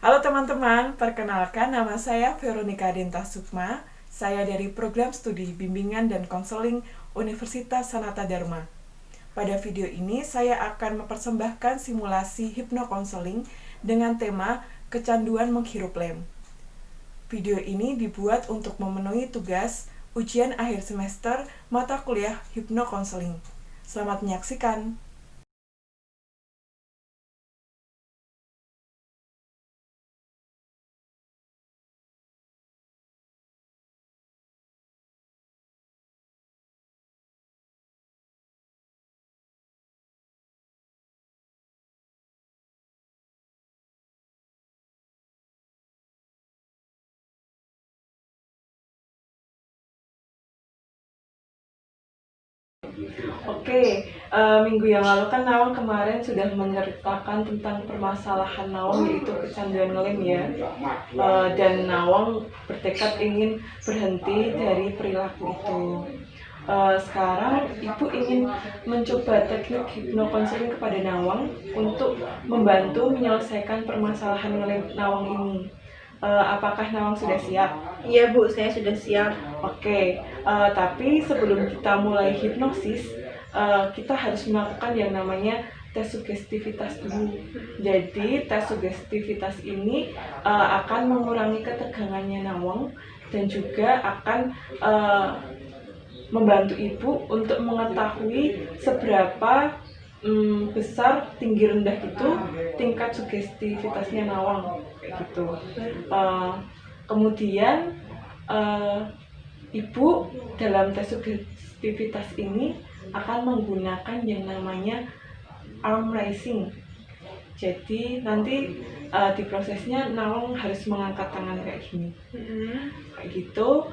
Halo teman-teman, perkenalkan nama saya Veronica Dinta Sukma. Saya dari Program Studi Bimbingan dan Konseling Universitas Sanata Dharma. Pada video ini saya akan mempersembahkan simulasi hipnokonseling dengan tema kecanduan menghirup lem. Video ini dibuat untuk memenuhi tugas ujian akhir semester mata kuliah hipnokonseling. Selamat menyaksikan. Oke, minggu yang lalu kan Nawang kemarin sudah menceritakan tentang permasalahan Nawang yaitu kecanduan ngelem ya. Dan Nawang bertekad ingin berhenti dari perilaku itu. Sekarang Ibu ingin mencoba teknik hipnokonseling kepada Nawang untuk membantu menyelesaikan permasalahan ngelem Nawang ini. Apakah Nawang sudah siap? Iya Bu, saya sudah siap. Oke, tapi sebelum kita mulai hipnosis, kita harus melakukan yang namanya tes sugestivitas dulu. Jadi tes sugestivitas ini akan mengurangi ketegangannya Nawang dan juga akan membantu Ibu untuk mengetahui seberapa besar tinggi rendah itu tingkat sugestivitasnya Nawang kayak gitu. Kemudian Ibu dalam tes sugestivitas ini akan menggunakan yang namanya arm raising. Jadi nanti di prosesnya Nawang harus mengangkat tangan kayak gini, kayak gitu.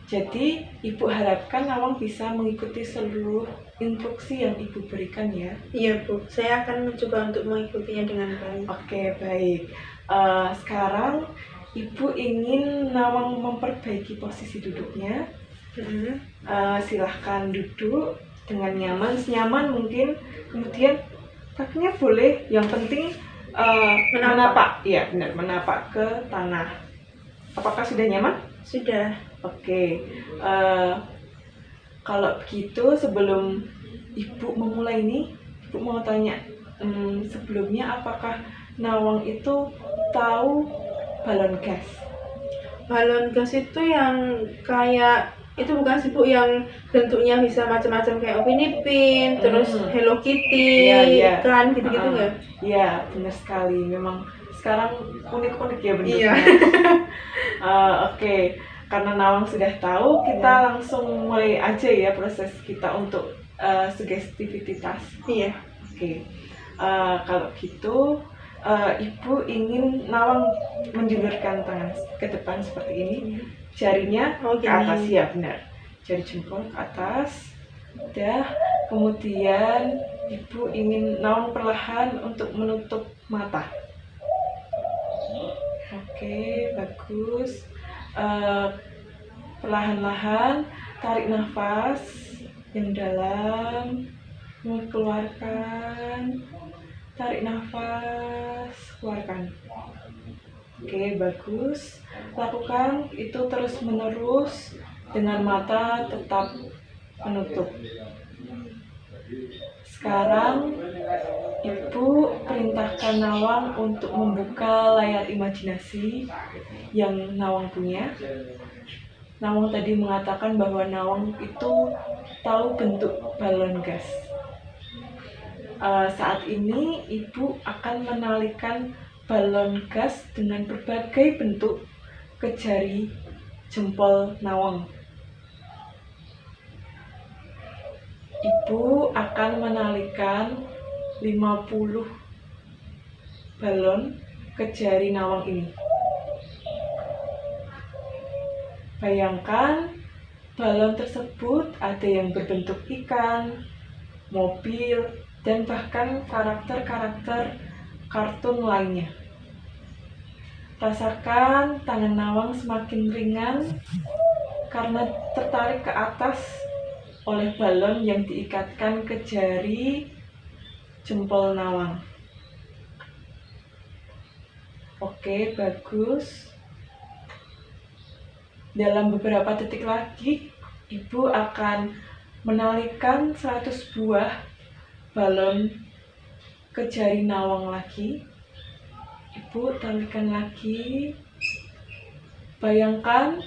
Jadi Ibu harapkan Nawang bisa mengikuti seluruh instruksi yang Ibu berikan ya. Iya Bu, saya akan mencoba untuk mengikutinya dengan baik. Oke, baik. Sekarang Ibu ingin Nawang memperbaiki posisi duduknya. Silahkan duduk dengan nyaman, senyaman mungkin. Kemudian kakinya boleh, yang penting menapak. Iya benar, menapak ke tanah. Apakah sudah nyaman? Sudah. Oke. Kalau begitu sebelum Ibu memulai ini, Ibu mau tanya sebelumnya apakah Nawang itu tahu balon gas? Balon gas itu yang kayak itu bukan sih Bu, yang bentuknya bisa macam-macam kayak Upin Ipin, terus Hello Kitty, Iya. ikan gitu-gitu nggak? Iya, benar sekali. Memang sekarang unik-unik ya bentuknya. Iya. Oke, karena Nawang sudah tahu, kita langsung mulai aja ya proses kita untuk sugestivitas. Iya. Oke, kalau gitu Ibu ingin Nawang menjulurkan tangan ke depan seperti ini, jarinya ke atas ya benar, jari jempol ke atas. Udah, kemudian Ibu ingin Nawang perlahan untuk menutup mata. Oke, bagus. Perlahan-lahan tarik nafas yang dalam, keluarkan, tarik nafas, keluarkan. Oke, bagus. Lakukan itu terus menerus dengan mata tetap menutup. Sekarang Ibu perintahkan Nawang untuk membuka layar imajinasi yang Nawang punya. Nawang tadi mengatakan bahwa Nawang itu tahu bentuk balon gas. Saat ini Ibu akan menalikan balon gas dengan berbagai bentuk ke jari jempol Nawang. Ibu akan menalikan 50 balon ke jari Nawang ini. Bayangkan balon tersebut ada yang berbentuk ikan, mobil, dan bahkan karakter-karakter kartun lainnya. Rasakan tangan Nawang semakin ringan karena tertarik ke atas oleh balon yang diikatkan ke jari jempol Nawang. Oke, bagus. Dalam beberapa detik lagi, Ibu akan menalikan 100 buah balon ke jari Nawang lagi. Ibu talikan lagi. Bayangkan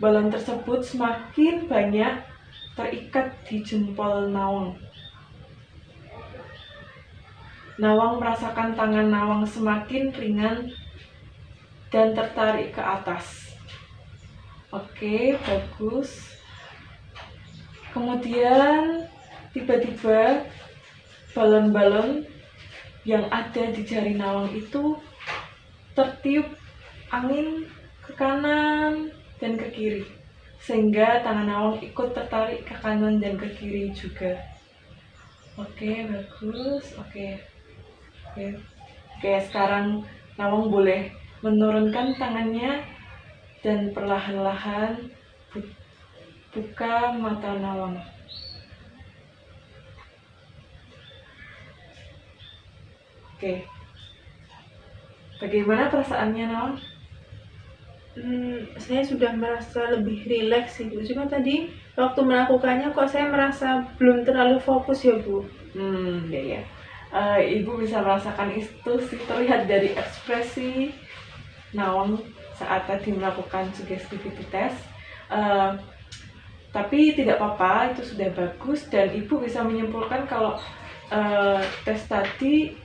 balon tersebut semakin banyak terikat di jempol Nawang. Nawang merasakan tangan Nawang semakin ringan dan tertarik ke atas. Oke, bagus. Kemudian tiba-tiba balon-balon yang ada di jari Nawang itu tertiup angin ke kanan dan ke kiri, sehingga tangan Nawang ikut tertarik ke kanan dan ke kiri juga. Oke, bagus. Oke. Sekarang Nawang boleh menurunkan tangannya dan perlahan-lahan buka mata Nawang. Oke. Bagaimana perasaannya, Nawang? Saya sudah merasa lebih rileks sih Bu. Cuma tadi waktu melakukannya kok saya merasa belum terlalu fokus ya Bu. Ya. Ibu bisa merasakan itu sih, terlihat dari ekspresi Nawang saat tadi melakukan suggestivity test. Tapi tidak apa-apa, itu sudah bagus dan Ibu bisa menyimpulkan kalau tes tadi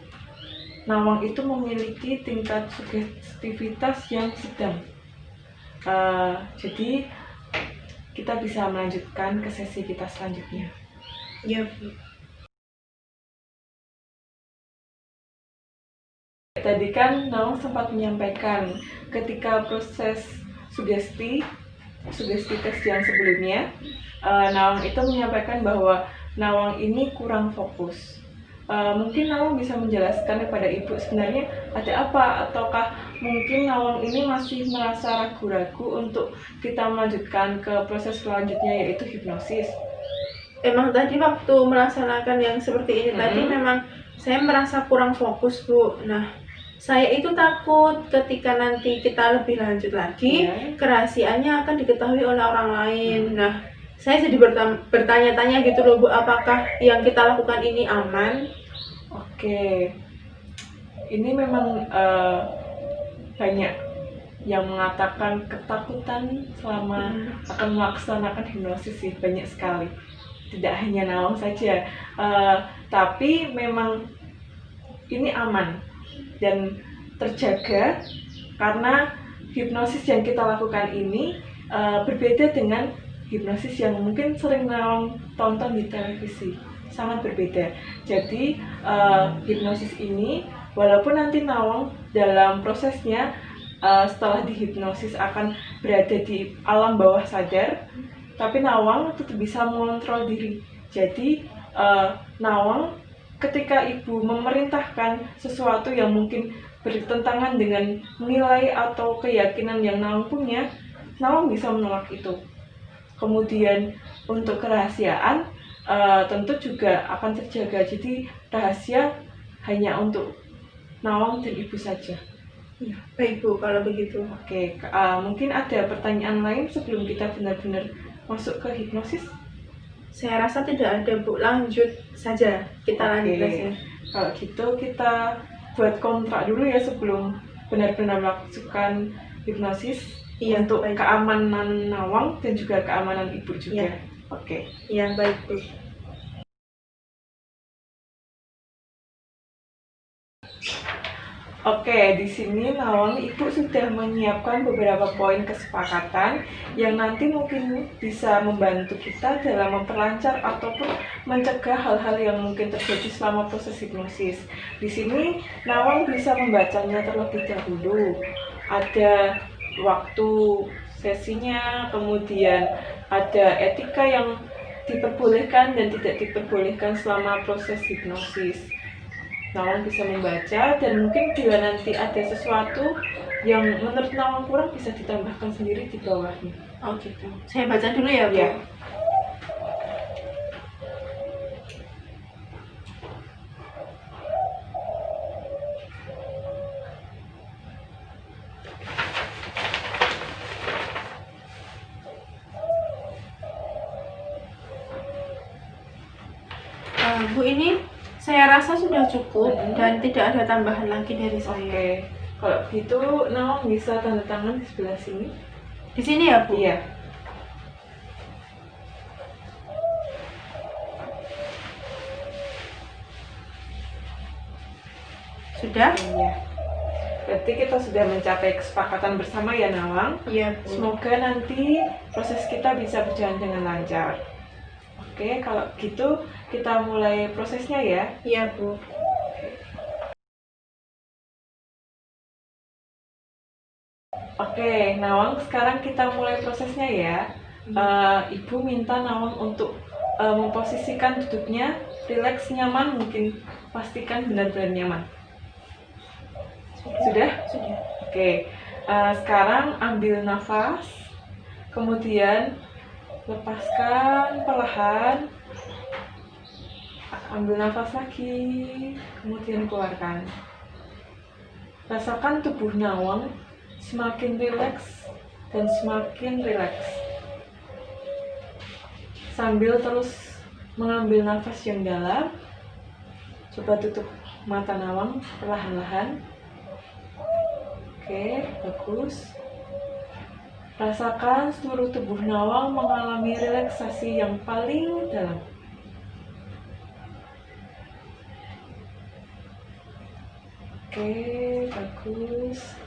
Nawang itu memiliki tingkat sugestivitas yang sedang. Jadi kita bisa melanjutkan ke sesi kita selanjutnya. Ya Bu. Tadi kan Nawang sempat menyampaikan ketika proses sugesti tes yang sebelumnya, Nawang itu menyampaikan bahwa Nawang ini kurang fokus. Mungkin Nawang bisa menjelaskan kepada Ibu sebenarnya ada apa, ataukah mungkin Nawang ini masih merasa ragu-ragu untuk kita melanjutkan ke proses selanjutnya, yaitu hipnosis. Emang tadi waktu melaksanakan yang seperti ini tadi memang saya merasa kurang fokus Bu. Nah, saya itu takut ketika nanti kita lebih lanjut lagi, kerahasiaannya akan diketahui oleh orang lain. Nah, saya jadi bertanya-tanya gitu loh Bu, apakah yang kita lakukan ini aman? Oke, ini memang banyak yang mengatakan ketakutan selama akan melaksanakan hipnosis sih, banyak sekali. Tidak hanya Nawang saja, tapi memang ini aman dan terjaga karena hipnosis yang kita lakukan ini berbeda dengan hipnosis yang mungkin sering Nawang tonton di televisi, sangat berbeda. Jadi hipnosis ini walaupun nanti Nawang dalam prosesnya setelah dihipnosis akan berada di alam bawah sadar, tapi Nawang tetap bisa mengontrol diri. Jadi Nawang ketika Ibu memerintahkan sesuatu yang mungkin bertentangan dengan nilai atau keyakinan yang Nawang punya, Nawang bisa menolak itu. Kemudian untuk kerahasiaan tentu juga akan terjaga. Jadi rahasia hanya untuk Nawang dan Ibu saja. Ya, baik Bu, kalau begitu. Oke, mungkin ada pertanyaan lain sebelum kita benar-benar masuk ke hipnosis? Saya rasa tidak ada Bu, lanjut saja. Kita lanjut saja. Kalau gitu kita buat kontrak dulu ya sebelum benar-benar melakukan hipnosis. Iya, untuk baik. keamanan Nawang dan juga keamanan Ibu juga. Iya. Oke. Iya, baik Bu. Oke, di sini Nawang Ibu sudah menyiapkan beberapa poin kesepakatan yang nanti mungkin bisa membantu kita dalam memperlancar ataupun mencegah hal-hal yang mungkin terjadi selama proses hipnosis. Di sini Nawang bisa membacanya terlebih dahulu. Ada waktu sesinya, kemudian ada etika yang diperbolehkan dan tidak diperbolehkan selama proses hipnosis. Nawang bisa membaca dan mungkin bila nanti ada sesuatu yang menurut Nawang kurang bisa ditambahkan sendiri di bawahnya. Oh gitu. Saya baca dulu ya Bu. Ya. Bu, ini saya rasa sudah cukup dan tidak ada tambahan lagi dari saya. Oke, kalau gitu Nawang bisa tanda tangan di sebelah sini. Di sini ya, Bu? Iya. Sudah? Iya. Berarti kita sudah mencapai kesepakatan bersama ya Nawang. Iya, Bu. Semoga nanti proses kita bisa berjalan dengan lancar. Oke, kalau gitu kita mulai prosesnya ya. Iya, Bu. Oke, Nawang, sekarang kita mulai prosesnya ya. Ibu minta Nawang untuk memposisikan duduknya rileks, nyaman, mungkin pastikan benar-benar nyaman. Sudah? Sudah. Oke, sekarang ambil nafas, kemudian lepaskan perlahan. Ambil nafas lagi, kemudian keluarkan. Rasakan tubuh Nawang semakin rileks dan semakin rileks. Sambil terus mengambil nafas yang dalam, coba tutup mata Nawang perlahan-lahan. Oke, bagus. Rasakan seluruh tubuh Nawang mengalami relaksasi yang paling dalam. Oke, bagus.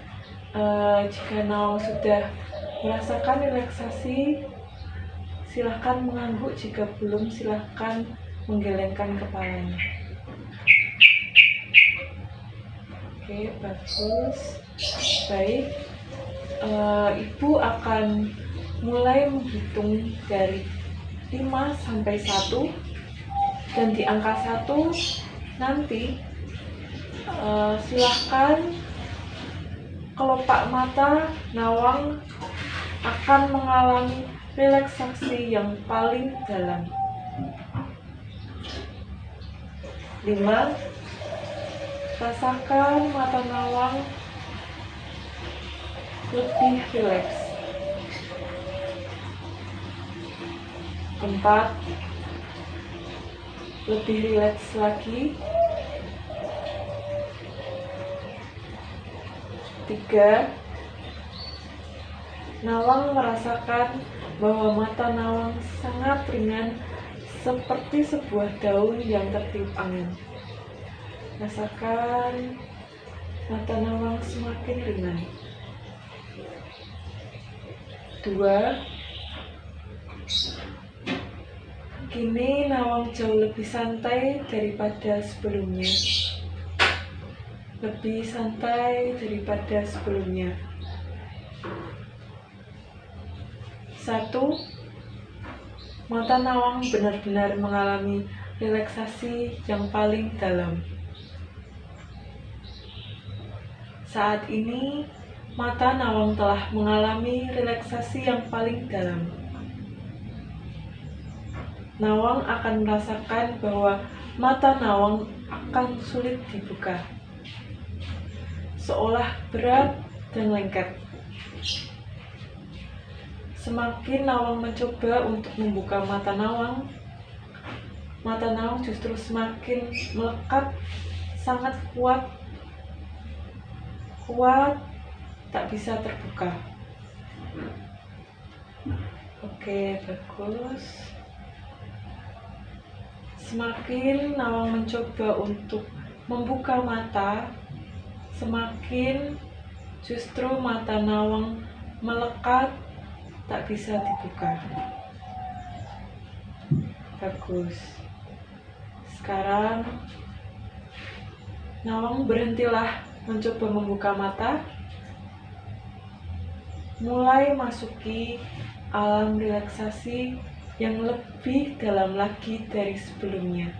Jika Nawang sudah merasakan relaksasi, silahkan mengangguk. Jika belum, silahkan menggelengkan kepalanya. Oke, bagus. Baik, Ibu akan mulai menghitung dari 5 sampai 1, dan di angka 1 nanti silahkan kelopak mata Nawang akan mengalami relaksasi yang paling dalam. 5. Rasakan mata Nawang lebih rileks. 4. Lebih rileks lagi. 3. Nawang merasakan bahwa mata Nawang sangat ringan, seperti sebuah daun yang tertiup angin. Rasakan mata Nawang semakin ringan. 2. Kini Nawang jauh lebih santai daripada sebelumnya. Lebih santai daripada sebelumnya. 1. Mata Nawang benar-benar mengalami relaksasi yang paling dalam. Saat ini, mata Nawang telah mengalami relaksasi yang paling dalam. Nawang akan merasakan bahwa mata Nawang akan sulit dibuka, seolah berat dan lengket. Semakin Nawang mencoba untuk membuka mata Nawang justru semakin melekat, sangat kuat, tak bisa terbuka. Oke, bagus. Semakin Nawang mencoba untuk membuka mata, semakin justru mata Nawang melekat, tak bisa dibuka. Bagus. Sekarang Nawang berhentilah mencoba membuka mata. Mulai masuki alam relaksasi yang lebih dalam lagi dari sebelumnya.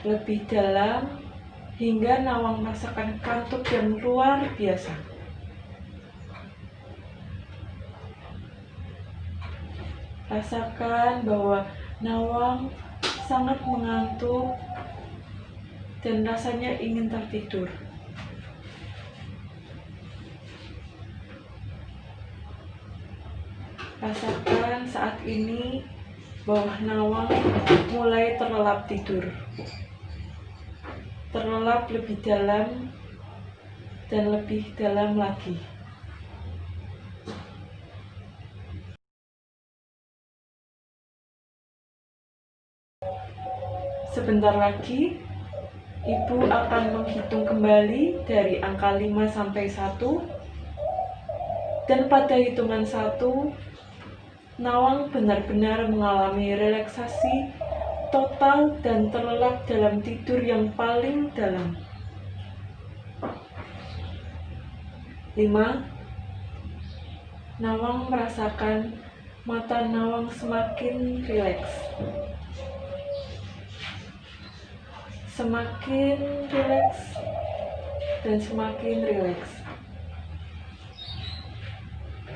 Lebih dalam hingga Nawang merasakan kantuk yang luar biasa. Rasakan bahwa Nawang sangat mengantuk dan rasanya ingin tertidur. Rasakan saat ini bawah nawang mulai terlelap tidur. Terlelap lebih dalam dan lebih dalam lagi. Sebentar lagi, ibu akan menghitung kembali dari angka 5 sampai 1. Dan pada hitungan 1, nawang benar-benar mengalami relaksasi total dan terlelap dalam tidur yang paling dalam. 5. Nawang merasakan mata nawang semakin rileks. Semakin rileks dan semakin rileks.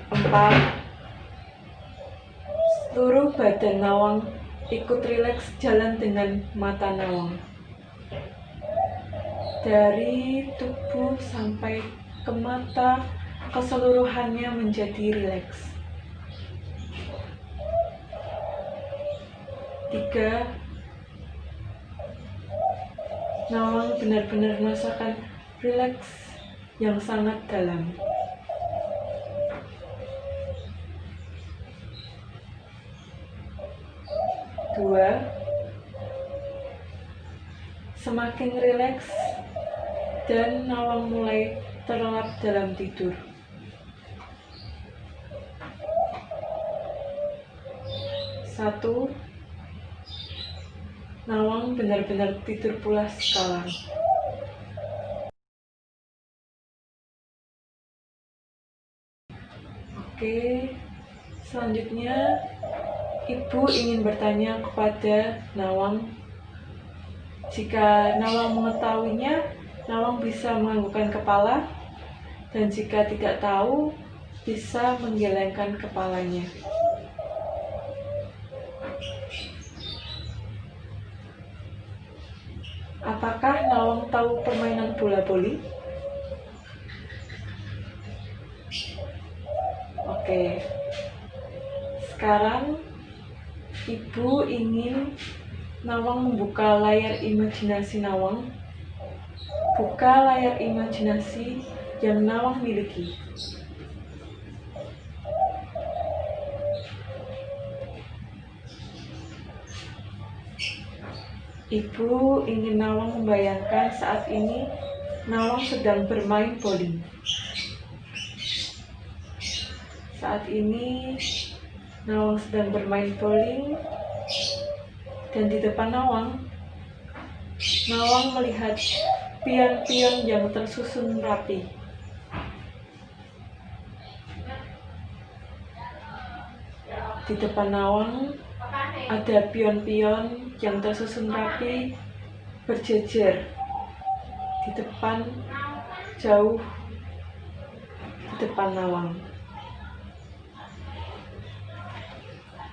4. Seluruh badan nawang ikut rileks jalan dengan mata nawang. Dari tubuh sampai ke mata, keseluruhannya menjadi rileks. 3. Nawang benar-benar merasakan rileks yang sangat dalam. 2. Semakin rileks dan nawang mulai terlelap dalam tidur. 1. Nawang benar-benar tidur pulas sekarang. Oke, selanjutnya ibu ingin bertanya kepada nawang. Jika nawang mengetahuinya, nawang bisa menganggukkan kepala, dan jika tidak tahu, bisa menggelengkan kepalanya. Apakah nawang tahu permainan bola voli? Oke. Sekarang ibu ingin nawang membuka layar imajinasi nawang. Buka layar imajinasi yang nawang miliki. Ibu ingin nawang membayangkan saat ini nawang sedang bermain bowling. Saat ini nawang sedang bermain bowling, dan di depan nawang melihat pion-pion yang tersusun rapi. Di depan nawang ada pion-pion yang tersusun rapi berjejer di depan, jauh di depan nawang.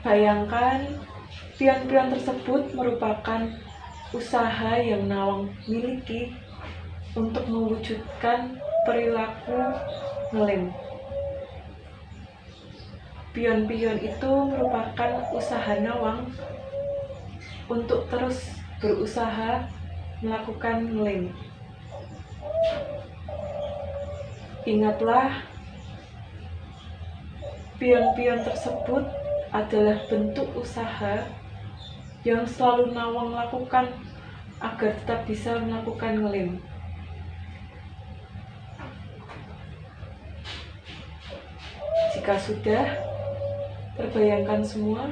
Bayangkan pion-pion tersebut merupakan usaha yang nawang miliki untuk mewujudkan perilaku ngelem. Pion-pion itu merupakan usaha nawang untuk terus berusaha melakukan ngelem. Ingatlah, pion-pion tersebut adalah bentuk usaha yang selalu nawang lakukan agar tetap bisa melakukan ngelem. Jika sudah terbayangkan semua,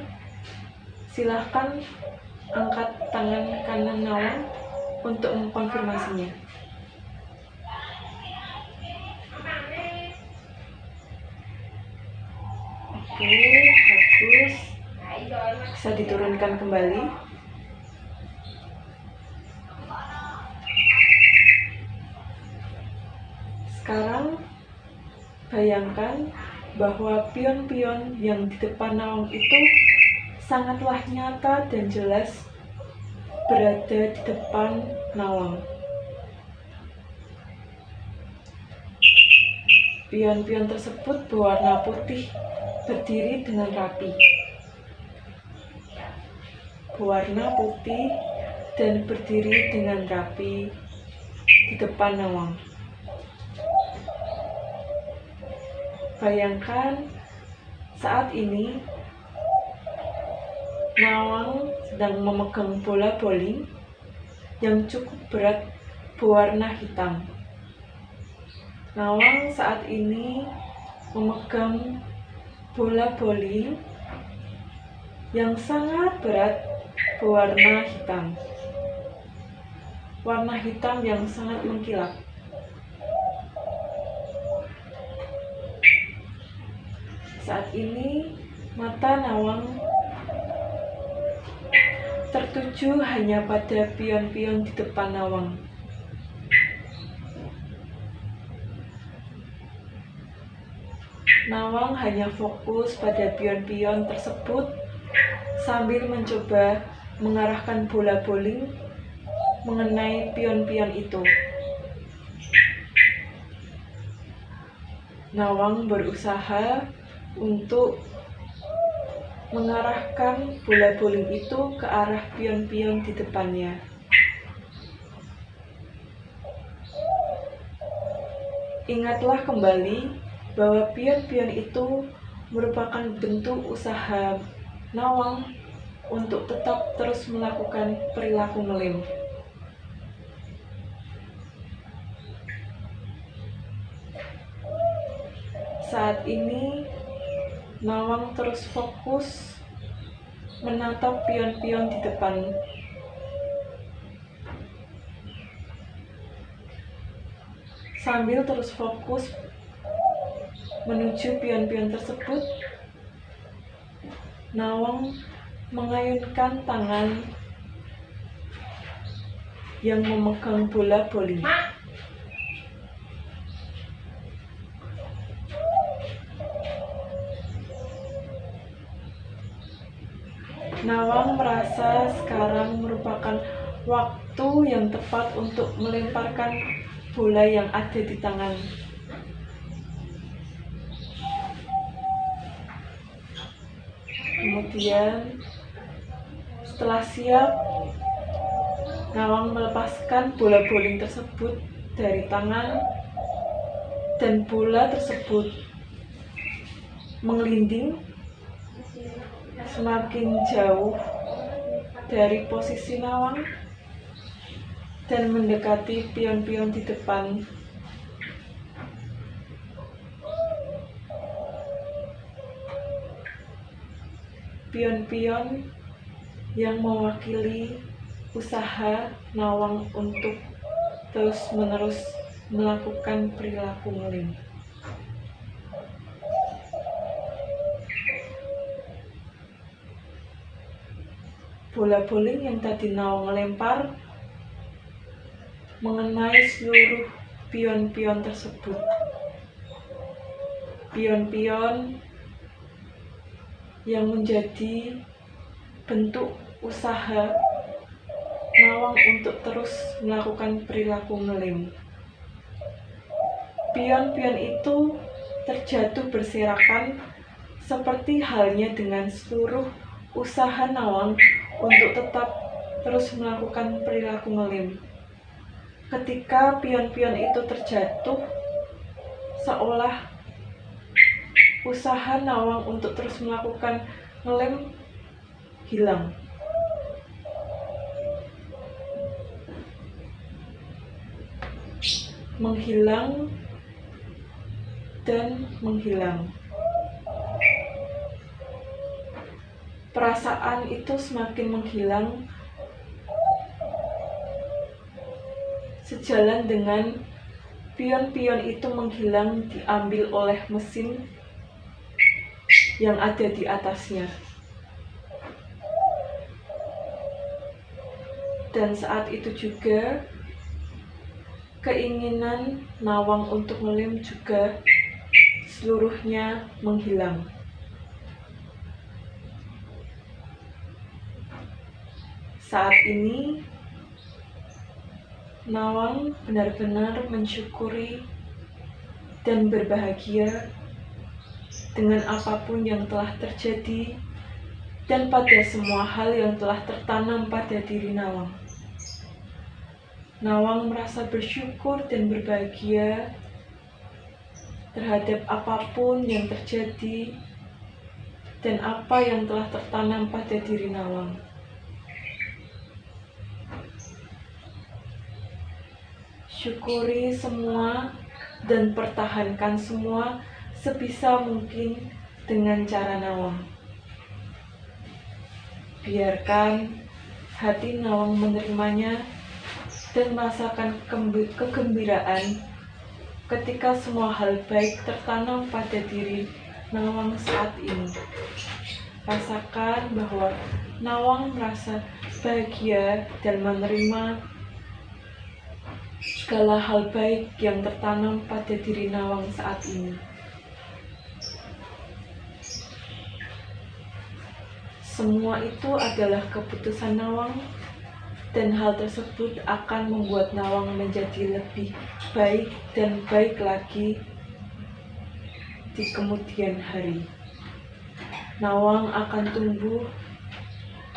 silahkan angkat tangan kanan nawang untuk mengkonfirmasinya. Oke, bagus. Bisa diturunkan kembali. Sekarang bayangkan bahwa pion-pion yang di depan nawang itu sangatlah nyata dan jelas berada di depan nawang. Pion-pion tersebut berwarna putih, berdiri dengan rapi. berwarna putih dan berdiri dengan rapi di depan Nawang. Bayangkan saat ini Nawang sedang memegang bola bowling yang cukup berat berwarna hitam. Nawang saat ini memegang bola bowling yang sangat berat berwarna hitam. Warna hitam yang sangat mengkilap. Saat ini mata Nawang tertuju hanya pada pion-pion di depan Nawang. Nawang hanya fokus pada pion-pion tersebut sambil mencoba mengarahkan bola bowling mengenai pion-pion itu. Nawang berusaha untuk mengarahkan bola bowling itu ke arah pion-pion di depannya. Ingatlah kembali bahwa pion-pion itu merupakan bentuk usaha Nawang untuk tetap terus melakukan perilaku ngelem. Saat ini Nawang terus fokus menatap pion-pion di depan. Sambil terus fokus menuju pion-pion tersebut, Nawang mengayunkan tangan yang memegang bola bowling. Nawang merasa sekarang merupakan waktu yang tepat untuk melemparkan bola yang ada di tangan. Kemudian, setelah siap, Nawang melepaskan bola bowling tersebut dari tangan dan bola tersebut mengelinding semakin jauh dari posisi Nawang dan mendekati pion-pion di depan. Pion-pion yang mewakili usaha Nawang untuk terus-menerus melakukan perilaku ngelem. Bola bowling yang tadi Nawang lempar mengenai seluruh pion-pion tersebut. Pion-pion yang menjadi bentuk usaha Nawang untuk terus melakukan perilaku ngelem. Pion-pion itu terjatuh berserakan seperti halnya dengan seluruh usaha Nawang untuk tetap terus melakukan perilaku ngelem. Ketika pion-pion itu terjatuh, seolah usaha Nawang untuk terus melakukan ngelem hilang. Menghilang dan menghilang. Perasaan itu semakin menghilang sejalan dengan pion-pion itu menghilang diambil oleh mesin yang ada di atasnya. Dan saat itu juga keinginan Nawang untuk ngelem juga seluruhnya menghilang. Saat ini Nawang benar-benar mensyukuri dan berbahagia dengan apapun yang telah terjadi dan pada semua hal yang telah tertanam pada diri Nawang. Nawang merasa bersyukur dan berbahagia terhadap apapun yang terjadi dan apa yang telah tertanam pada diri Nawang. Syukuri semua dan pertahankan semua sebisa mungkin dengan cara Nawang. Biarkan hati Nawang menerimanya dan merasakan kegembiraan ketika semua hal baik tertanam pada diri Nawang saat ini. Rasakan bahwa Nawang merasa bahagia dan menerima segala hal baik yang tertanam pada diri Nawang saat ini. Semua itu adalah keputusan Nawang, dan hal tersebut akan membuat Nawang menjadi lebih baik dan baik lagi di kemudian hari. Nawang akan tumbuh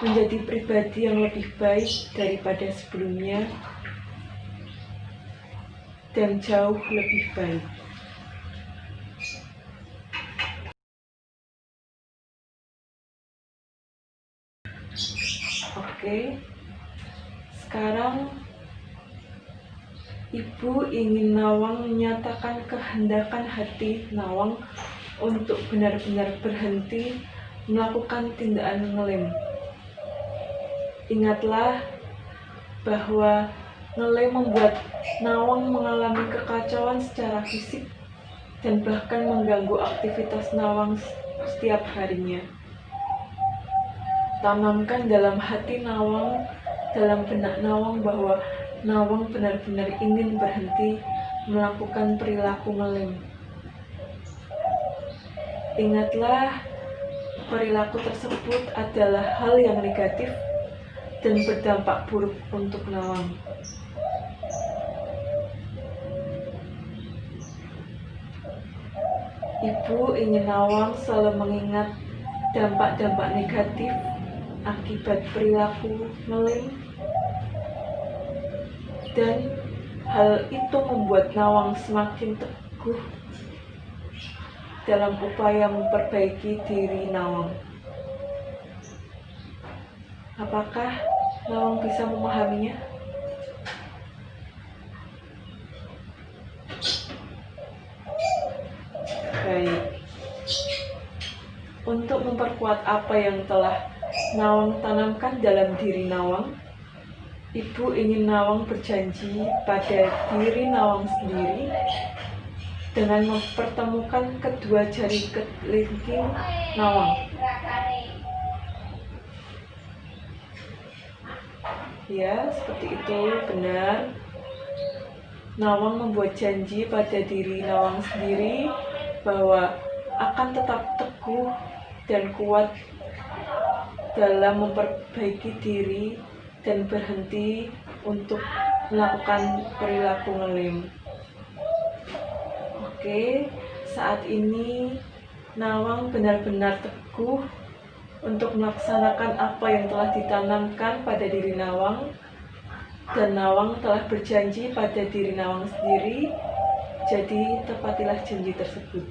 menjadi pribadi yang lebih baik daripada sebelumnya dan jauh lebih baik. Oke, sekarang Ibu ingin Nawang menyatakan kehendakan hati Nawang untuk benar-benar berhenti melakukan tindakan ngelem. Ingatlah bahwa ngelem membuat Nawang mengalami kekacauan secara fisik dan bahkan mengganggu aktivitas Nawang setiap harinya. Tanamkan dalam hati Nawang, dalam benak Nawang bahwa Nawang benar-benar ingin berhenti melakukan perilaku ngelem. Ingatlah, perilaku tersebut adalah hal yang negatif dan berdampak buruk untuk Nawang. Ibu ingin Nawang selalu mengingat dampak-dampak negatif akibat perilaku ngelem, dan hal itu membuat Nawang semakin teguh dalam upaya memperbaiki diri Nawang. Apakah Nawang bisa memahaminya? Baik. Untuk memperkuat apa yang telah Nawang tanamkan dalam diri Nawang, Ibu ingin Nawang berjanji pada diri Nawang sendiri dengan mempertemukan kedua jari kelingking Nawang. Ya, seperti itu, benar. Nawang membuat janji pada diri Nawang sendiri bahwa akan tetap teguh dan kuat dalam memperbaiki diri dan berhenti untuk melakukan perilaku ngelem. Oke, saat ini Nawang benar-benar teguh untuk melaksanakan apa yang telah ditanamkan pada diri Nawang, dan Nawang telah berjanji pada diri Nawang sendiri, jadi tepatilah janji tersebut.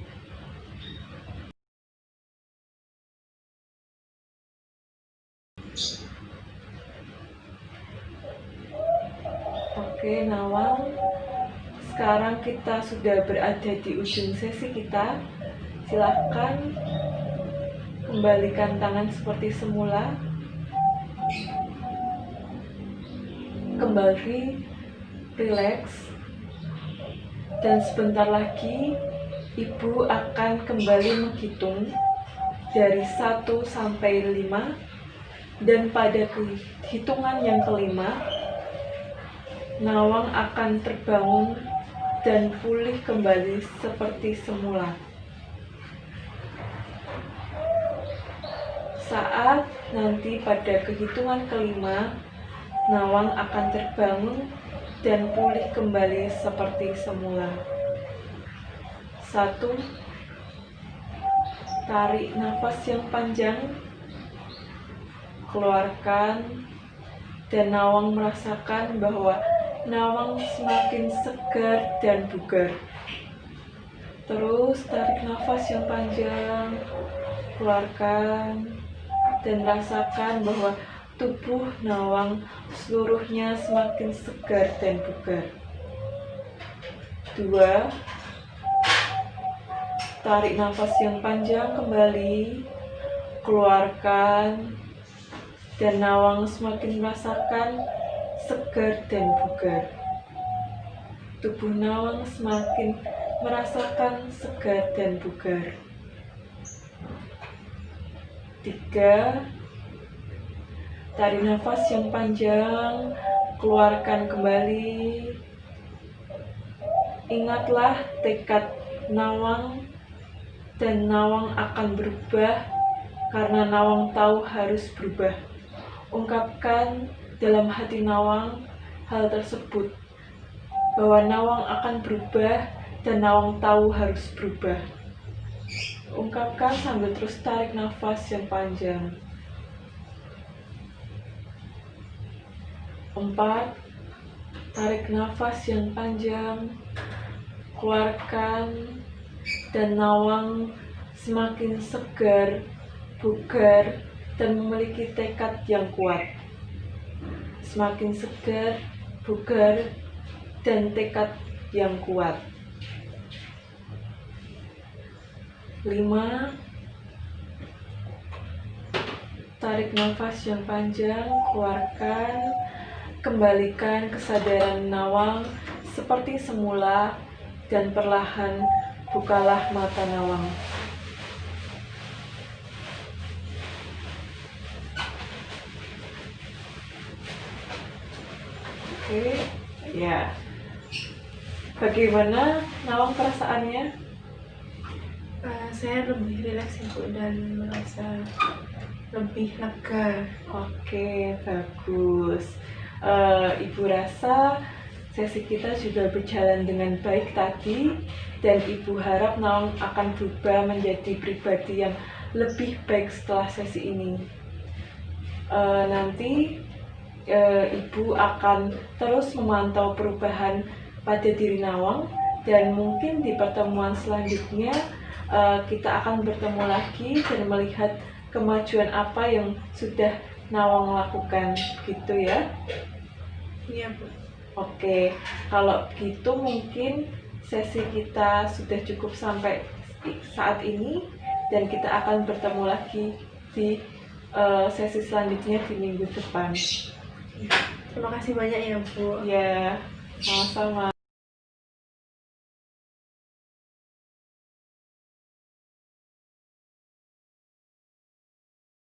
Oke, Nawang, sekarang kita sudah berada di ujung sesi kita. Silahkan kembalikan tangan seperti semula. Kembali rileks, dan sebentar lagi Ibu akan kembali menghitung dari 1 sampai 5, dan pada hitungan yang kelima Nawang akan terbangun dan pulih kembali seperti semula. Saat nanti pada kehitungan kelima Nawang akan terbangun dan pulih kembali seperti semula. 1. Tarik nafas yang panjang. keluarkan, dan Nawang merasakan bahwa Nawang semakin segar dan bugar. Terus tarik nafas yang panjang, keluarkan, dan rasakan bahwa tubuh Nawang seluruhnya semakin segar dan bugar. 2. Tarik nafas yang panjang kembali, keluarkan, dan Nawang semakin merasakan segar dan bugar. Tubuh Nawang semakin merasakan segar dan bugar. 3. Tarik nafas yang panjang, keluarkan kembali. Ingatlah tekad Nawang, dan Nawang akan berubah karena Nawang tahu harus berubah. Ungkapkan dalam hati Nawang hal tersebut, bahwa Nawang akan berubah dan Nawang tahu harus berubah. Ungkapkan sambil terus tarik nafas yang panjang. 4. Tarik nafas yang panjang, keluarkan, dan Nawang semakin segar, bugar, dan memiliki tekad yang kuat. Semakin segar, bugar, dan tekad yang kuat. 5. Tarik nafas yang panjang, keluarkan, kembalikan kesadaran Nawang seperti semula, dan perlahan bukalah mata Nawang. Oke, ya. Bagaimana Nawang perasaannya? Saya lebih rileks Ibu dan merasa lebih lega. Oke, bagus. Ibu rasa sesi kita sudah berjalan dengan baik tadi, dan Ibu harap Nawang akan berubah menjadi pribadi yang lebih baik setelah sesi ini. Nanti Ibu akan terus memantau perubahan pada diri Nawang, dan mungkin di pertemuan selanjutnya kita akan bertemu lagi dan melihat kemajuan apa yang sudah Nawang lakukan, gitu ya. Iya Bu. Oke, kalau gitu mungkin sesi kita sudah cukup sampai saat ini, dan kita akan bertemu lagi di sesi selanjutnya di minggu depan. Terima kasih banyak ya Bu. Ya, sama-sama.